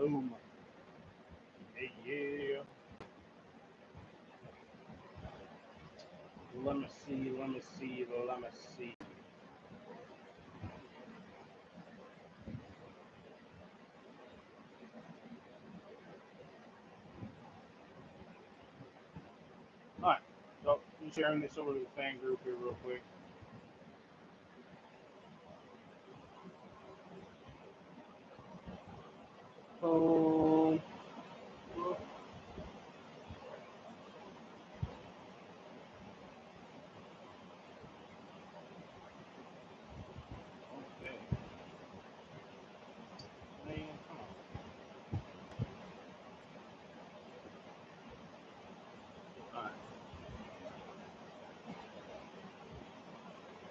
Boom. Hey, yeah. Let me see. All right. So I'm sharing this over to the fan group here real quick. Boom. Okay. Man, come on. All right.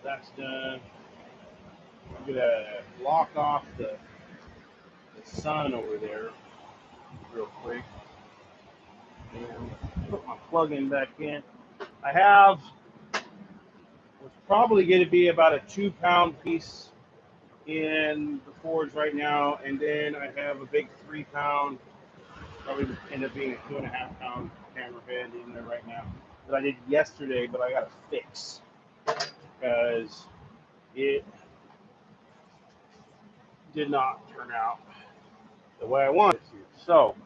That's done. I'm gonna lock off the sun over there real quick and put my plug-in back in. I have what's probably going to be about a 2-pound piece in the forge right now, and then I have a big 3-pound, probably end up being a 2.5-pound hammerhead in there right now that I did yesterday, but I got to fix because it did not turn out the way I wanted to. So,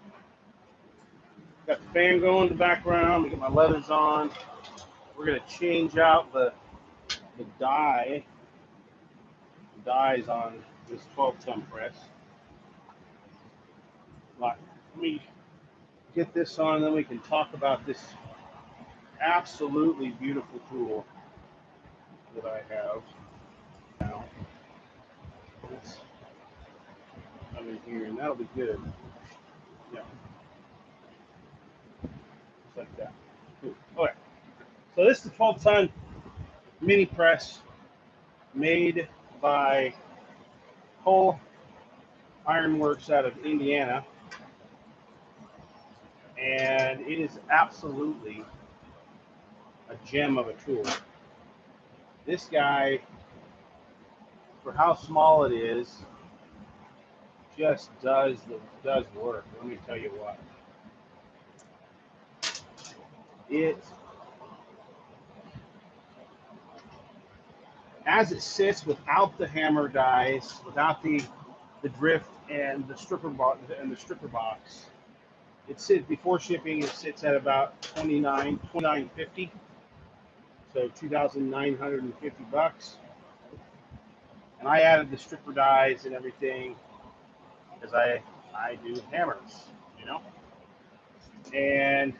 got the fan going in the background, we get my leathers on. We're going to change out the dies on this 12-ton press. Let me get this on, then we can talk about this absolutely beautiful tool that I have now. Let's come in here, and that'll be good. Yeah, just like that. Cool. Okay, so this is the 12-ton mini press made by Hull Ironworks out of Indiana, and it is absolutely a gem of a tool. This guy, for how small it is, just does work. Let me tell you what. It, as it sits without the hammer dies, without the drift and the stripper box, it sits before shipping. It sits at about $29.50, so $2,950. And I added the stripper dies and everything because I do hammers, you know. And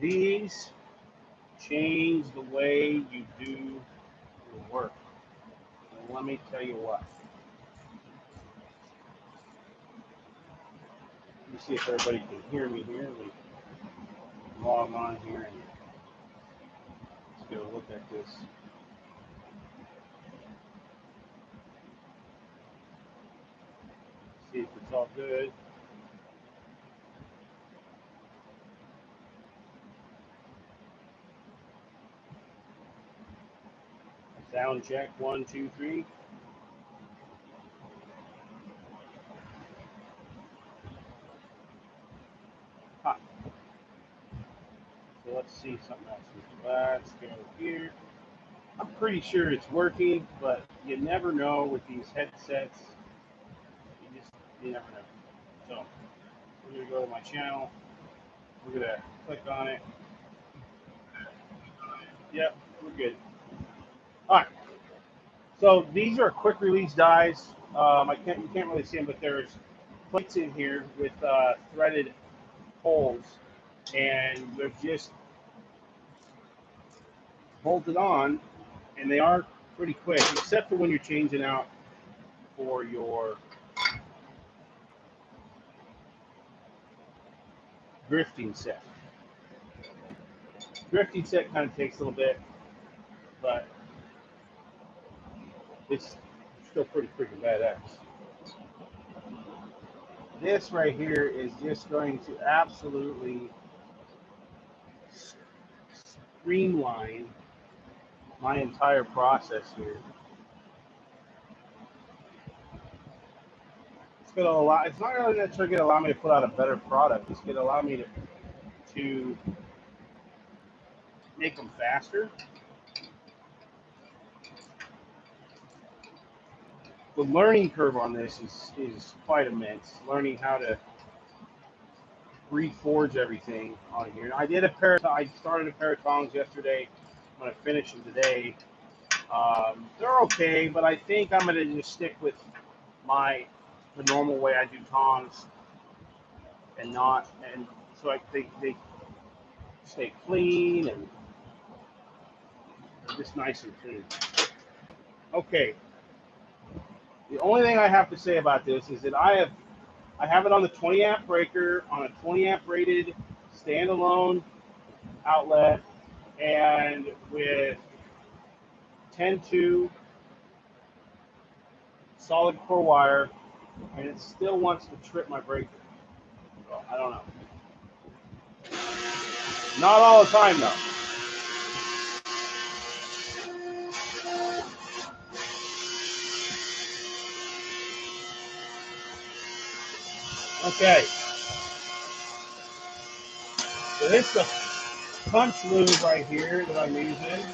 these change the way you do your work. And let me tell you what. Let me see if everybody can hear me here. Let me log on here and let's go look at this. See if it's all good. Sound check, 1, 2, 3. Hot. So let's see something else. Let's go here. I'm pretty sure it's working, but you never know with these headsets. You never know. So we're gonna go to my channel. We're gonna click on it. Yep, we're good. All right. So these are quick release dies. You can't really see them, but there's plates in here with threaded holes, and they're just bolted on, and they are pretty quick, except for when you're changing out for your drifting set. Drifting set kind of takes a little bit, but it's still pretty freaking badass. This right here is just going to absolutely streamline my entire process here. going to allow. It's not really necessarily going to allow me to put out a better product. It's going to allow me to make them faster. The learning curve on this is quite immense. Learning how to reforge everything on here. I started a pair of tongs yesterday. I'm going to finish them today. They're okay, but I think I'm going to just stick with the normal way I do tongs, and so they stay clean and they're just nice and clean. Okay. The only thing I have to say about this is that I have it on the 20 amp breaker on a 20 amp rated standalone outlet and with 10-2 solid core wire, and it still wants to trip my breaker. So I don't know. Not all the time though. Okay. So this is the punch lube right here that I'm using.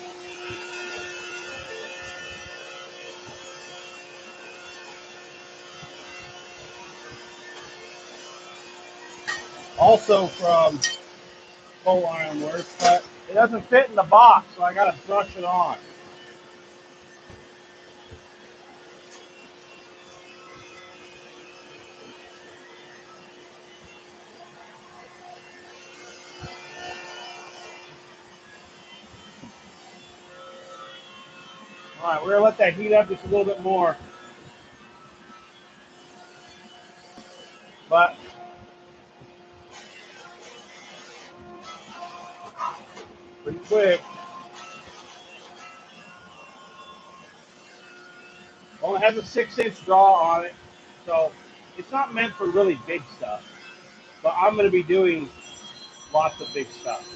Also from Coal Iron Works, but it doesn't fit in the box, so I gotta brush it on. All right, we're gonna let that heat up just a little bit more. But pretty quick. Only has a 6-inch draw on it, so it's not meant for really big stuff. But I'm gonna be doing lots of big stuff.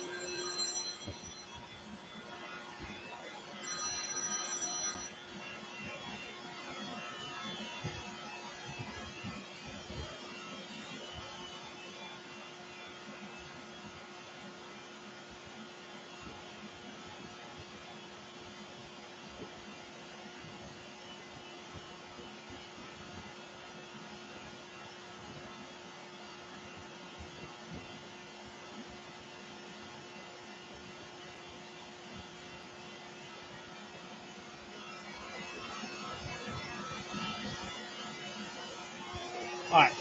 All right.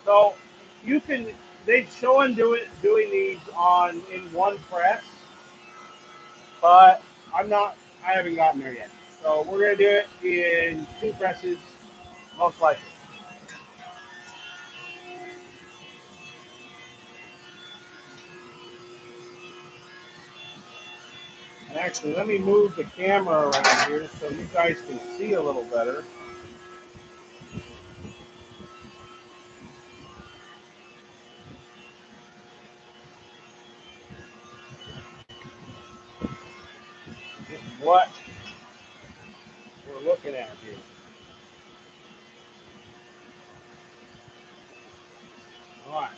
So they show them doing these in one press, but I haven't gotten there yet. So we're gonna do it in 2 presses, most likely. And actually, let me move the camera around here so you guys can see a little better. Just what we're looking at here. All right.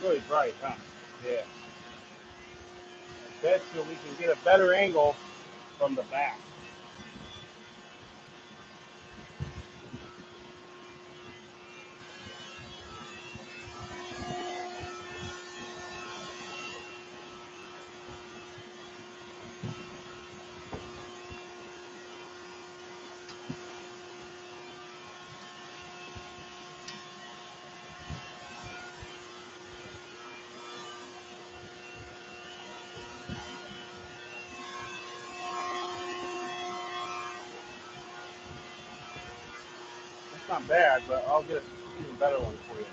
Really bright, huh? Yeah. I bet you we can get a better angle from the back. It's not bad, but I'll get an even better one for you.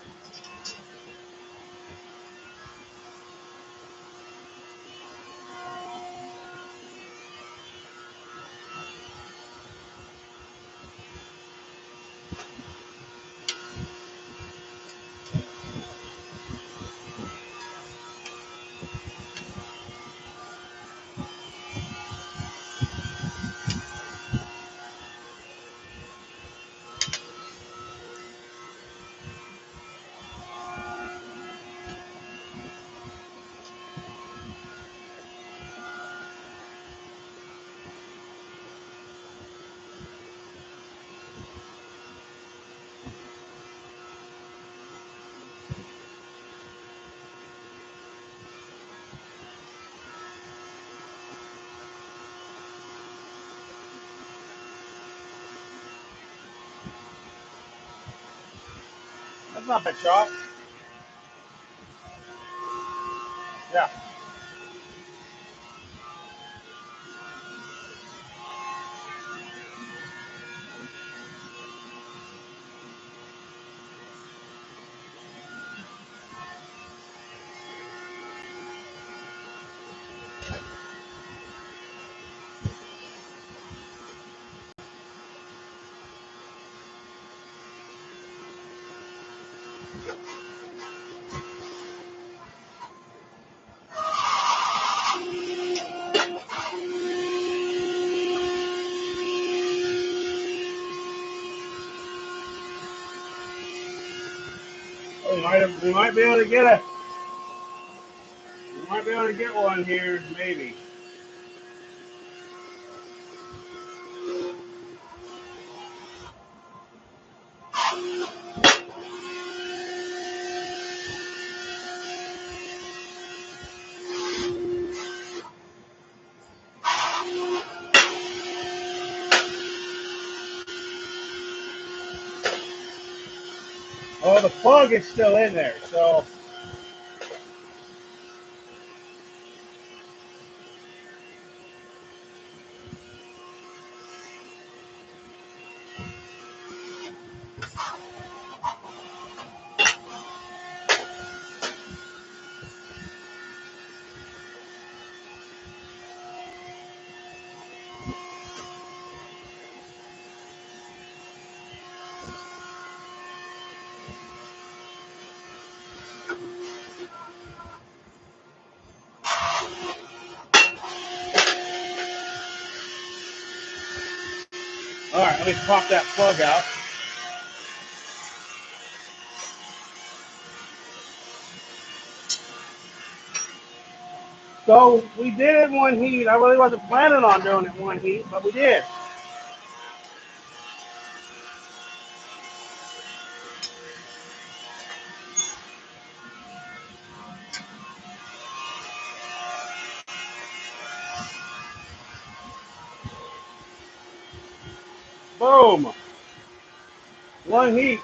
That's not a bad shot. Yeah. Oh, we might be able to get one here, maybe. Oh, the plug is still in there, so all right. Let me pop that plug out. So we did it in one heat. I really wasn't planning on doing it in one heat, but we did. Boom. One heat.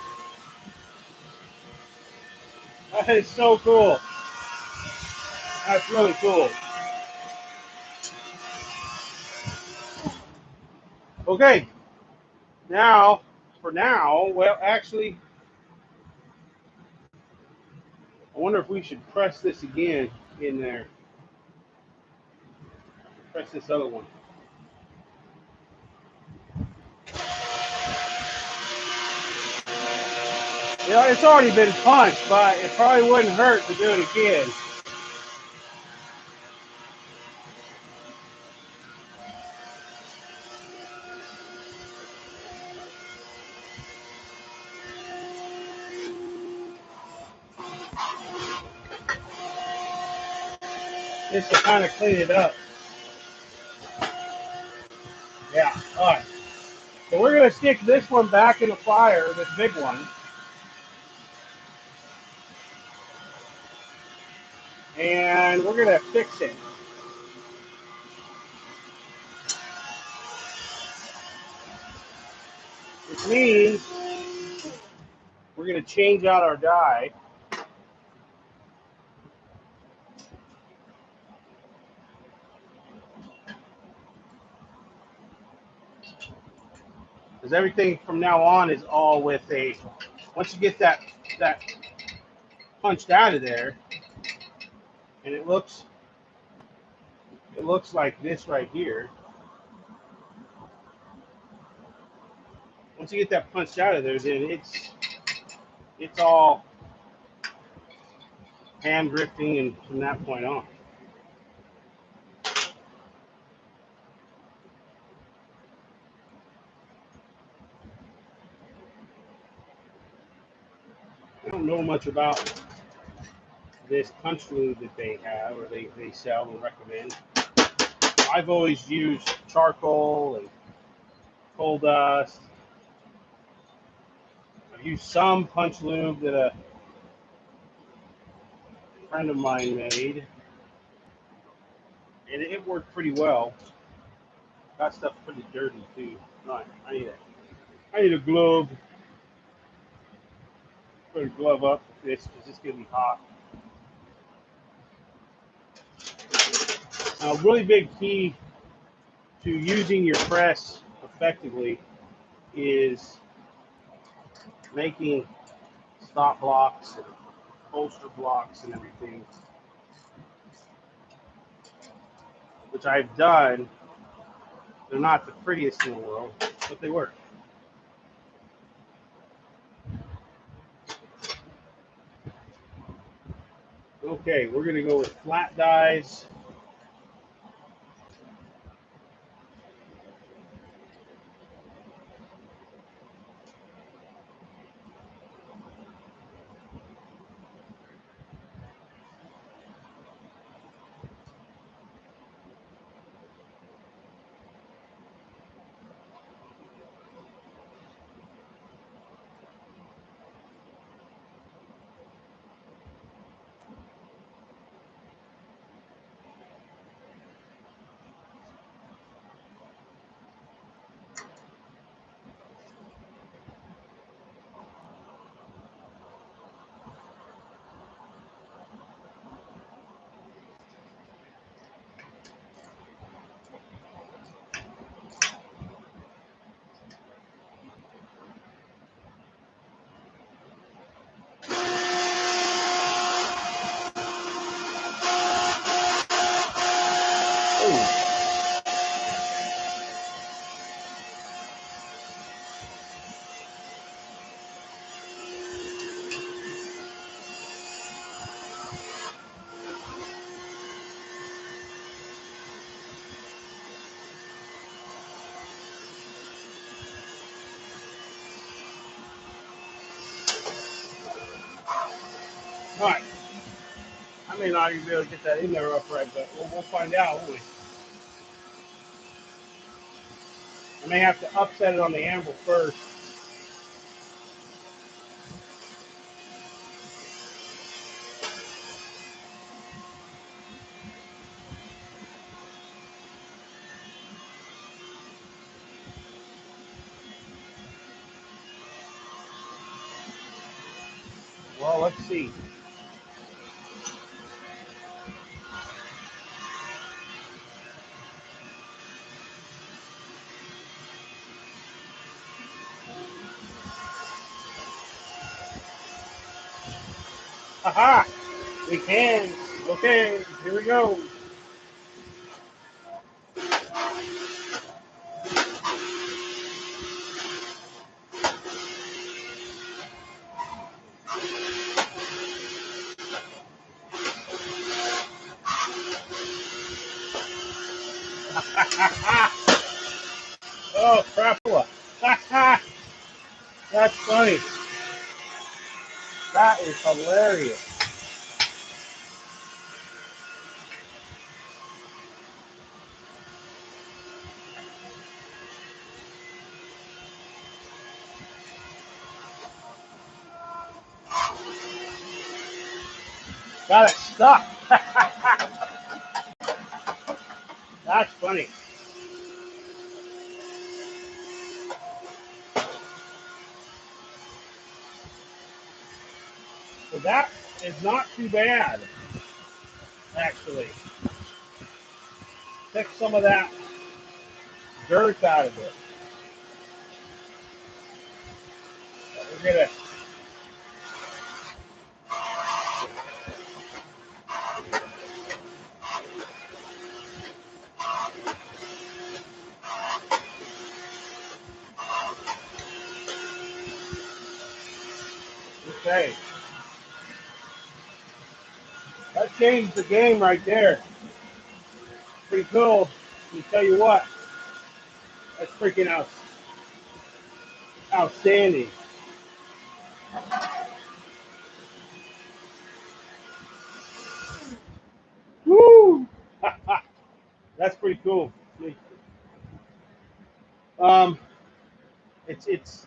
That is so cool. That's really cool. Okay. Now, well, actually, I wonder if we should press this again in there. Press this other one. You know, it's already been punched, but it probably wouldn't hurt to do it again. Just to kind of clean it up. Yeah, all right. So we're going to stick this one back in the fire, this big one. And we're going to fix it. Which means we're going to change out our die. Because everything from now on is all with a, once you get that punched out of there, and it looks like this right here. Once you get that punched out of there, then it's all hand drifting, and from that point on. I don't know much about this punch lube that they have, or they sell and recommend. I've always used charcoal and coal dust. I've used some punch lube that a friend of mine made, and it worked pretty well. That stuff's pretty dirty too. Right, I need a glove. Put a glove up with this because it's gonna be hot. A really big key to using your press effectively is making stop blocks and holster blocks and everything, which I've done. They're not the prettiest in the world, but they work. Okay, we're going to go with flat dies. All right. I may not even be able to get that in there upright, but we'll find out, won't we? I may have to upset it on the anvil first. Well, let's see. Aha! We can. Okay, here we go. Oh, crapola. That's funny. That is hilarious. Got it stuck. That's funny. So that is not too bad, actually. Take some of that dirt out of it. We're gonna. Okay. That changed the game right there. Pretty cool. Let me tell you what. That's freaking outstanding. Woo! That's pretty cool. Um, it's it's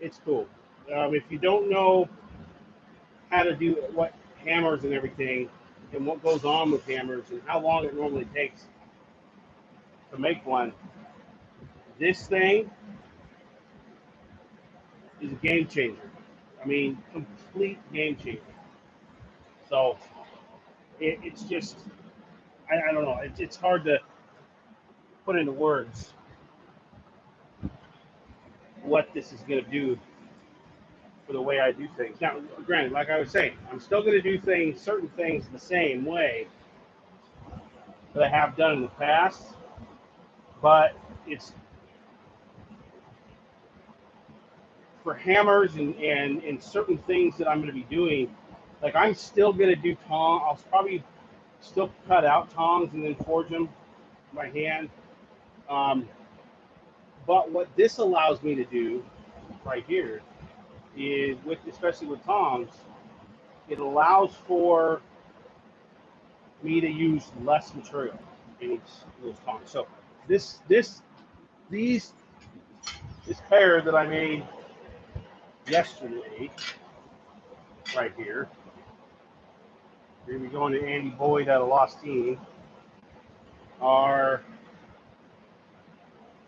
it's cool. If you don't know how to do what hammers and everything, and what goes on with hammers, and how long it normally takes to make one, this thing is a game changer. I mean, complete game changer. So it's just, I don't know. It's hard to put into words what this is going to do for the way I do things. Now, granted, like I was saying, I'm still going to do certain things the same way that I have done in the past, but it's for hammers and certain things that I'm going to be doing. Like I'm still going to do tongs. I'll probably still cut out tongs and then forge them by hand. Um, but what this allows me to do right here is, with especially with tongs, it allows for me to use less material in each of those tongs. So these this pair that I made yesterday, right here. Here we go into Andy Boyd out of Lost Team, are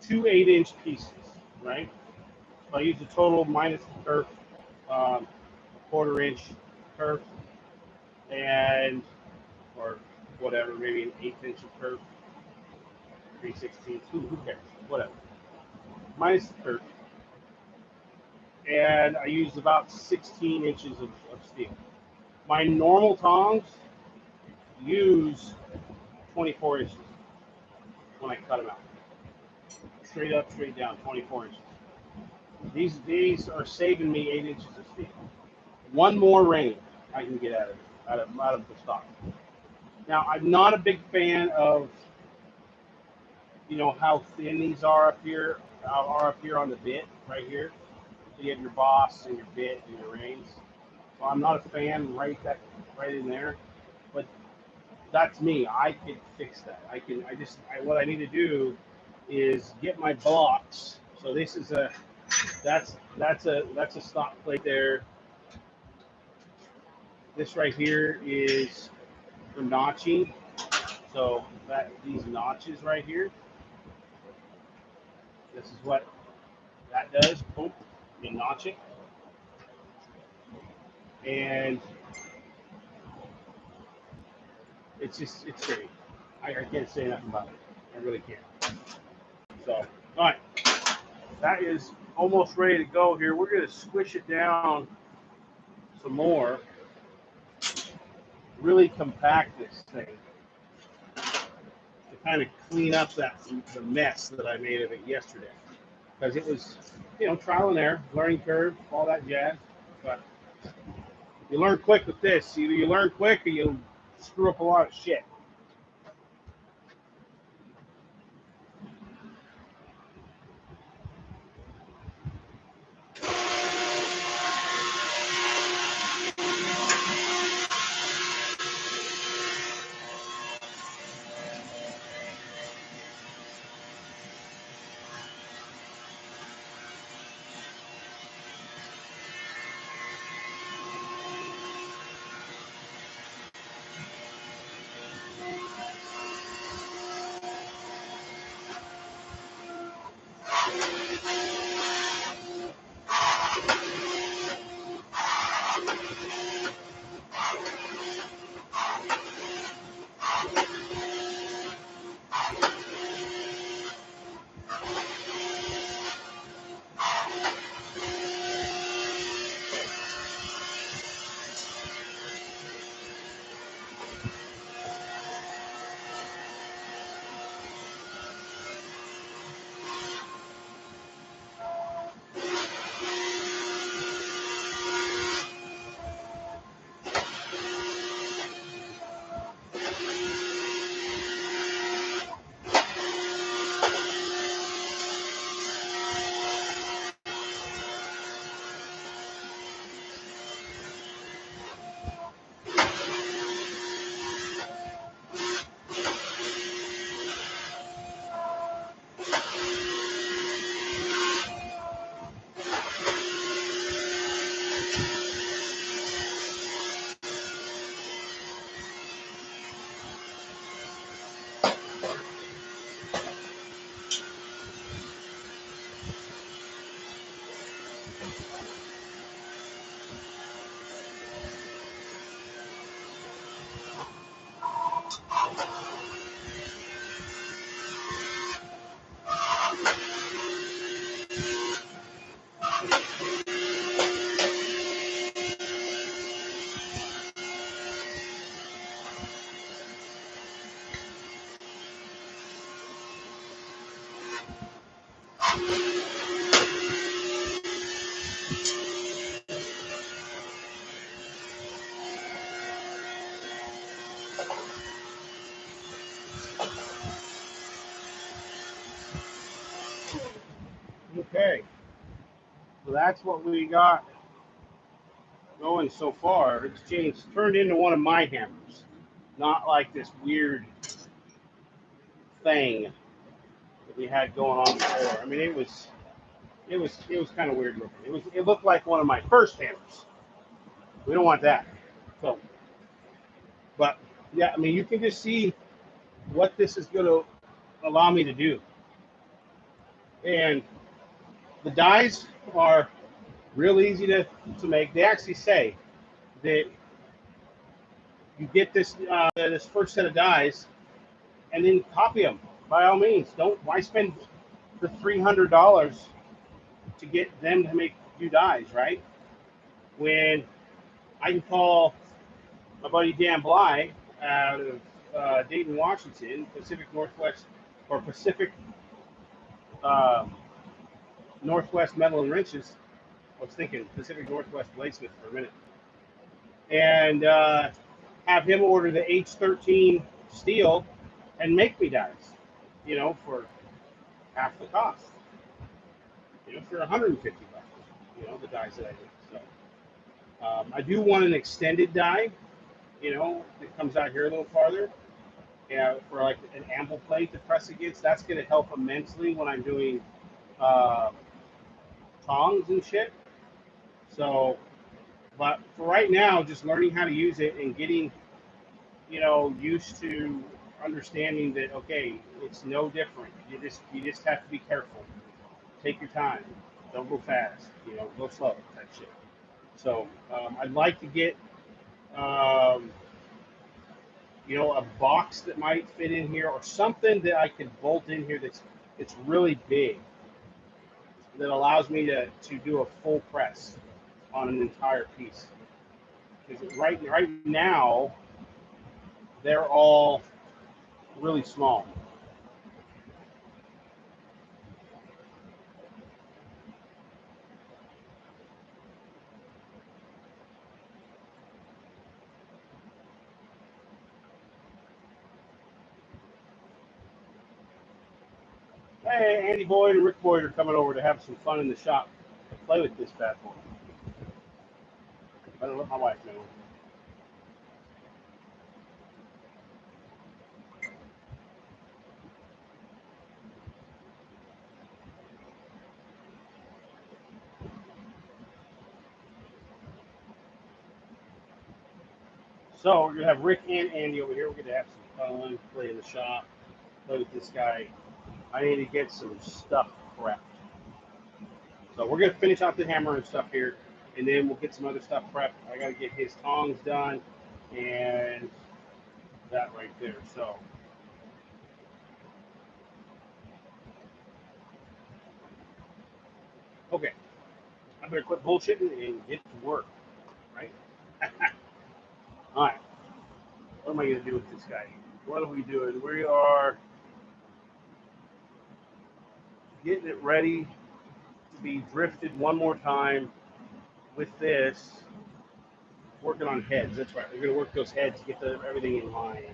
two 8-inch pieces, right? So I use a total minus the kerf, quarter-inch kerf, and or whatever, maybe an 1/8 inch of kerf, 3/16. Who cares? Whatever. Minus the kerf, and I use about 16 inches of steel. My normal tongs use 24 inches when I cut them out. Straight up, straight down, 24 inches. These are saving me 8 inches of steel. One more ring I can get out of the stock. Now I'm not a big fan of how thin these are up here on the bit right here. So you have your boss and your bit and your rings. So I'm not a fan right in there. But that's me. I can fix that. What I need to do is get my blocks. So this is that's a stock plate there. This right here is for notching. So these notches right here. This is what that does. Boom, you notch it, and it's great. I can't say enough about it. I really can't. So, all right, that is almost ready to go here. We're gonna squish it down some more. Really compact this thing to kind of clean up the mess that I made of it yesterday, because it was trial and error, learning curve, all that jazz. But you learn quick with this. Either you learn quick or you screw up a lot of shit. Okay, so that's what we got going so far. It's changed, turned into one of my hammers, not like this weird thing that we had going on before. I mean, it was kind of weird looking. It looked like one of my first hammers. We don't want that. So, but yeah, I mean, you can just see what this is going to allow me to do. And the dies are real easy to make. They actually say that you get this first set of dies and then copy them by all means. Don't why spend the $300 to get them to do dies, right? When I can call my buddy Dan Bly out of Dayton, Washington, Pacific Northwest or Pacific Northwest Metal and Wrenches. I was thinking Pacific Northwest Bladesmith for a minute, and have him order the H13 steel and make me dies, for half the cost, for 150 bucks, the dies that I do. So I do want an extended die, that comes out here a little farther, for like an ample plate to press against. That's going to help immensely when I'm doing tongs and shit. So, but for right now, just learning how to use it and getting, used to understanding that, okay, it's no different. You just have to be careful. Take your time. Don't go fast. Go slow. That shit. So I'd like to get, a box that might fit in here or something that I could bolt in here it's really big that allows me to do a full press on an entire piece. Because right now they're all really small. Hey, Andy Boyd and Rick Boyd are coming over to have some fun in the shop to play with this bad boy. I don't let my wife know. So we're gonna have Rick and Andy over here. We're gonna have some fun, play in the shop, play with this guy. I need to get some stuff prepped. So we're gonna finish out the hammer and stuff here, and then we'll get some other stuff prepped. I gotta get his tongs done, and that right there. So okay, I better quit bullshitting and get to work, right? All right. What am I gonna do with this guy? What are we doing? We are getting it ready to be drifted one more time with this. Working on heads. That's right. We're gonna work those heads, get everything in line.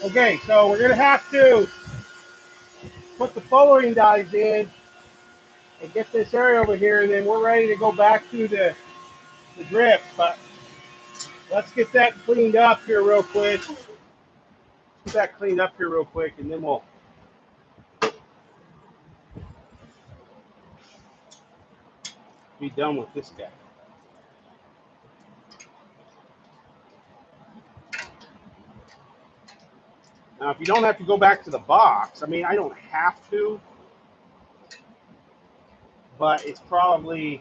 Okay, so we're gonna have to put the foliating dies in and get this area over here, and then we're ready to go back to the drift. But let's get that cleaned up here real quick. Get that cleaned up here real quick, and then we'll be done with this guy. Now, if you don't have to go back to the box, I mean, I don't have to, but it's probably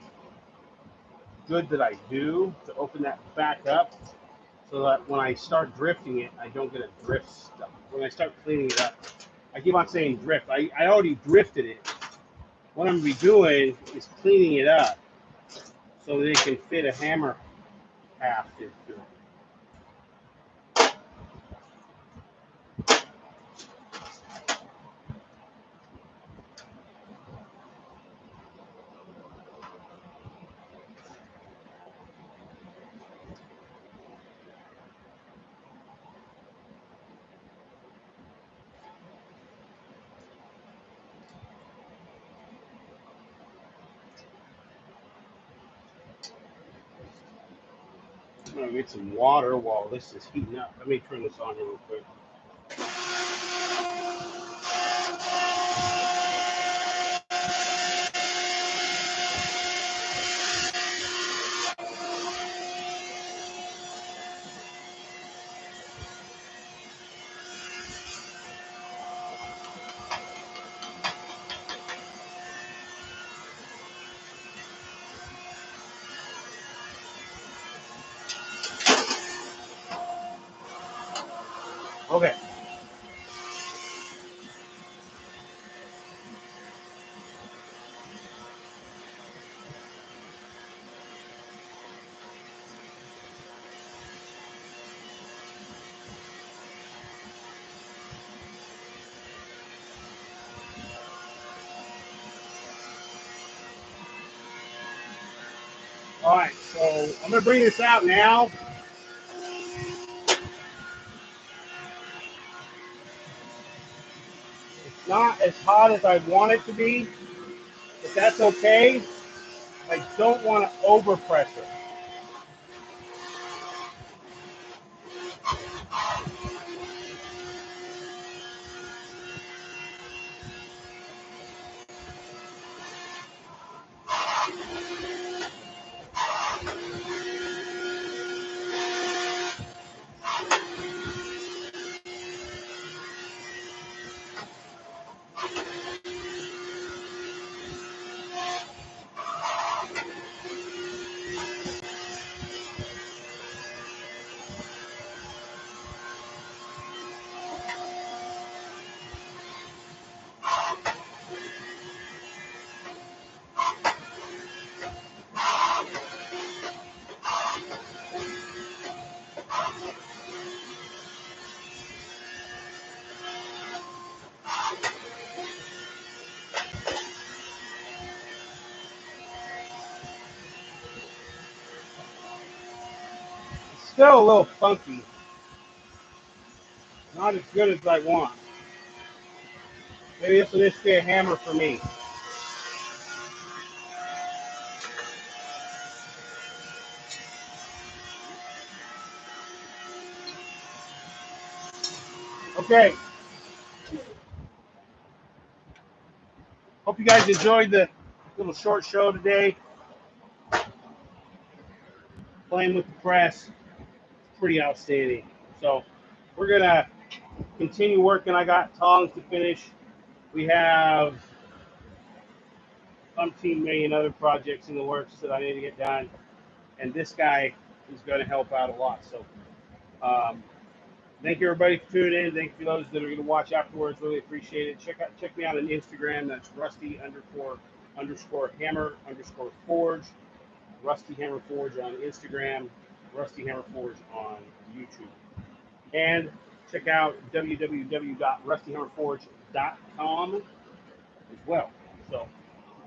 good that I do to open that back up so that when I start drifting it, I don't get a drift stuff. When I start cleaning it up, I keep on saying drift. I already drifted it. What I'm going to be doing is cleaning it up so that it can fit a hammer haft into it. I'm going to get some water while this is heating up. Let me turn this on here real quick. Okay. All right, so I'm going to bring this out now. It's not as hot as I want it to be, but that's okay. I don't want to overpress it. It's still a little funky. Not as good as I want. Maybe this will just be a hammer for me. Okay. Hope you guys enjoyed the little short show today. Playing with the press. Pretty outstanding. So we're going to continue working. I got tongs to finish. We have umpteen million other projects in the works that I need to get done. And this guy is going to help out a lot. So thank you everybody for tuning in. Thank you for those that are going to watch afterwards. Really appreciate it. Check me out on Instagram. That's Rusty_Hammer_Forge. Rusty Hammer Forge on Instagram. Rusty Hammer Forge on YouTube. And check out www.rustyhammerforge.com as well. So,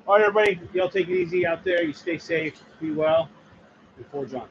all right, everybody, y'all take it easy out there. You stay safe, be well, and forge on.